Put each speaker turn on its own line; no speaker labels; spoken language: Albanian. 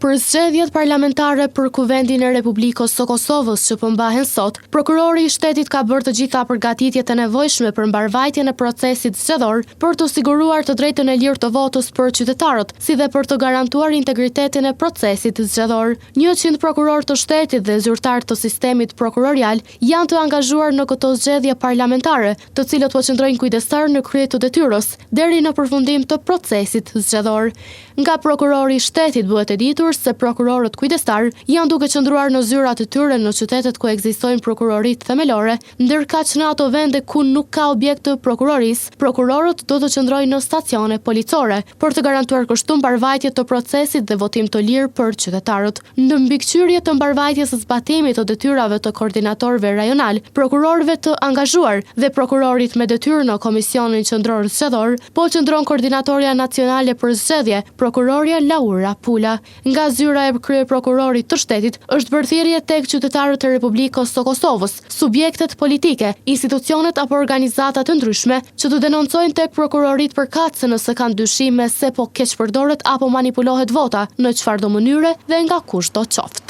Për zgjedhjet parlamentare për Kuvendin e Republikës së Kosovës që përmbahen sot, prokurori i shtetit ka bërë të gjitha përgatitjet e nevojshme për mbarvajtjen e procesit zgjedhor për të siguruar të drejtën e lirë të votës për qytetarët, si dhe për të garantuar integritetin e procesit zgjedhor. 100 prokurorë të shtetit dhe zyrtarë të sistemit prokurorial janë të angazhuar në këto zgjedhje parlamentare, të cilët po qëndrojnë kujdestar në krye të detyrës deri në përfundim të procesit zgjedhor. Nga prokurori i shtetit bëhet e ditur se prokurorët kujdestar janë duke qëndruar në zyrat e tyre në qytetet ku ekzistojnë prokurorit themelore, ndërkaq në ato vende ku nuk ka objekt të prokurorisë, prokurorët do të qëndrojnë në stacione policore për të garantuar kështu mbarvajtje të procesit dhe votim të lirë për qytetarët. Në mbikëqyrje të mbarvajtjes së zbatimit të detyrave të koordinatorëve rajonal, prokurorëve të angazhuar dhe prokurorit me detyrë në Komisionin Qendror Zgjedhor, po qëndron koordinatoria nacionale për zgjedhje, prokuroria Laura Pula. Nga zyra e kryeprokurorit të shtetit është bërë thirrje tek qytetarët e Republikës së Kosovës, subjektet politike, institucionet apo organizata të ndryshme që të denoncojnë tek prokurorit përkatëse nëse kanë dyshime se po keqpërdoret apo manipulohet vota në çfarëdo mënyre dhe nga kushdo qoftë.